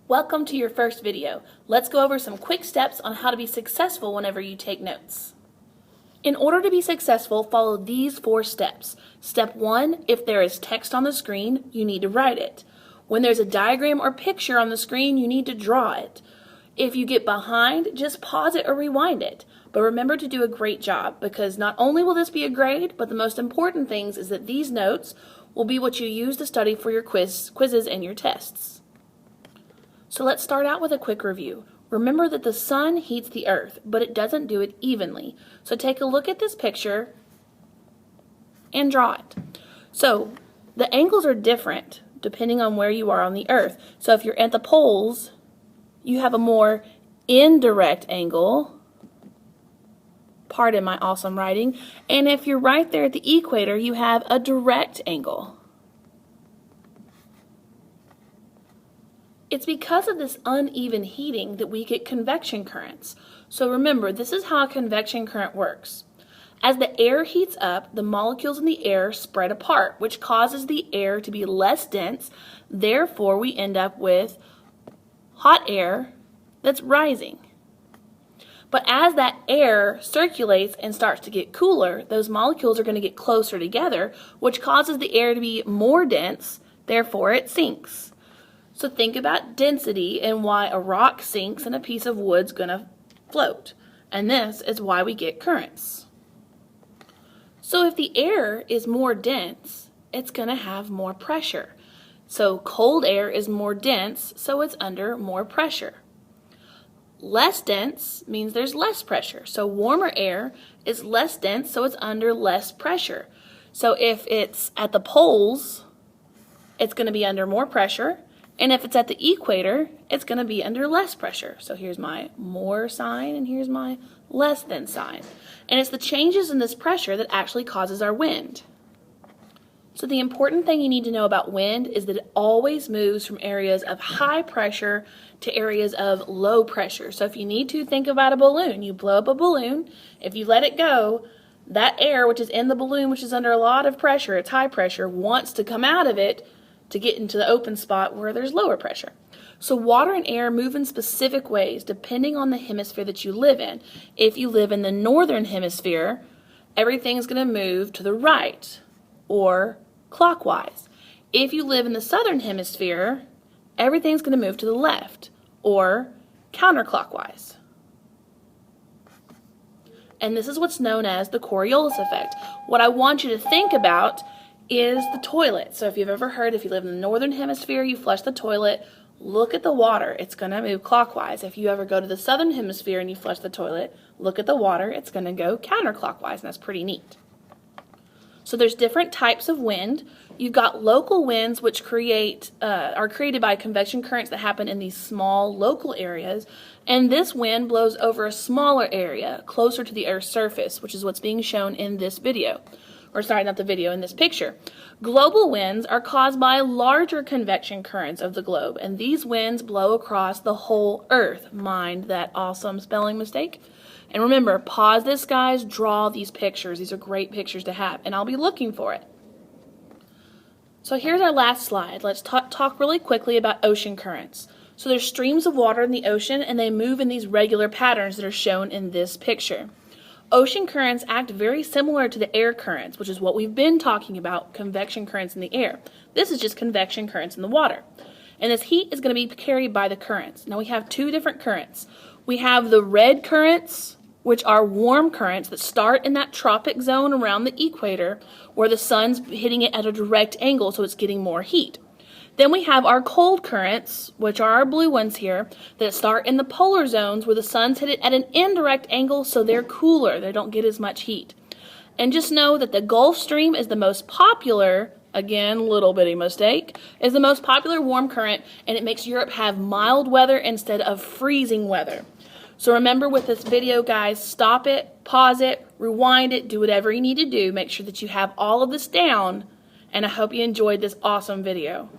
Welcome to your first video. Let's go over some quick steps on how to be successful whenever you take notes. In order to be successful, follow these 4 steps. Step 1, if there is text on the screen, you need to write it. When there's a diagram or picture on the screen, you need to draw it. If you get behind, just pause it or rewind it. But remember to do a great job, because not only will this be a grade, but the most important things is that these notes will be what you use to study for your quizzes and your tests. So let's start out with a quick review. Remember that the sun heats the earth, but it doesn't do it evenly. So take a look at this picture and draw it. So the angles are different depending on where you are on the earth. So if you're at the poles, you have a more indirect angle. Pardon my awesome writing. And if you're right there at the equator, you have a direct angle. It's because of this uneven heating that we get convection currents. So remember, this is how a convection current works. As the air heats up, the molecules in the air spread apart, which causes the air to be less dense. Therefore, we end up with hot air that's rising. But as that air circulates and starts to get cooler, those molecules are going to get closer together, which causes the air to be more dense. Therefore, it sinks. So think about density and why a rock sinks and a piece of wood's going to float. And this is why we get currents. So if the air is more dense, it's going to have more pressure. So cold air is more dense, so it's under more pressure. Less dense means there's less pressure. So warmer air is less dense, so it's under less pressure. So if it's at the poles, it's going to be under more pressure. And if it's at the equator, it's going to be under less pressure. So here's my more sign and here's my less than sign. And it's the changes in this pressure that actually causes our wind. So the important thing you need to know about wind is that it always moves from areas of high pressure to areas of low pressure. So if you need to, think about a balloon. You blow up a balloon. If you let it go, that air which is in the balloon, which is under a lot of pressure, it's high pressure, wants to come out of it to get into the open spot where there's lower pressure. So water and air move in specific ways depending on the hemisphere that you live in. If you live in the northern hemisphere, everything's going to move to the right or clockwise. If you live in the southern hemisphere, everything's going to move to the left or counterclockwise. And this is what's known as the Coriolis effect. What I want you to think about is the toilet. So if you've ever heard, if you live in the northern hemisphere, you flush the toilet, look at the water, it's going to move clockwise. If you ever go to the southern hemisphere and you flush the toilet, look at the water, it's going to go counterclockwise, and that's pretty neat. So there's different types of wind. You've got local winds, which are created by convection currents that happen in these small local areas, and this wind blows over a smaller area closer to the Earth's surface, which is what's being shown in this video. Or sorry, not the video, in this picture. Global winds are caused by larger convection currents of the globe, and these winds blow across the whole Earth. Mind that awesome spelling mistake. And remember, pause this, guys, draw these pictures. These are great pictures to have, and I'll be looking for it. So here's our last slide. Let's talk really quickly about ocean currents. So there's streams of water in the ocean, and they move in these regular patterns that are shown in this picture. Ocean currents act very similar to the air currents, which is what we've been talking about, convection currents in the air. This is just convection currents in the water. And this heat is going to be carried by the currents. Now we have 2 different currents. We have the red currents, which are warm currents that start in that tropic zone around the equator where the sun's hitting it at a direct angle, so it's getting more heat. Then we have our cold currents, which are our blue ones here, that start in the polar zones where the sun's hit it at an indirect angle, so they're cooler. They don't get as much heat. And just know that the Gulf Stream is the most popular, again, little bitty mistake, is the most popular warm current, and it makes Europe have mild weather instead of freezing weather. So remember with this video, guys, stop it, pause it, rewind it, do whatever you need to do. Make sure that you have all of this down, and I hope you enjoyed this awesome video.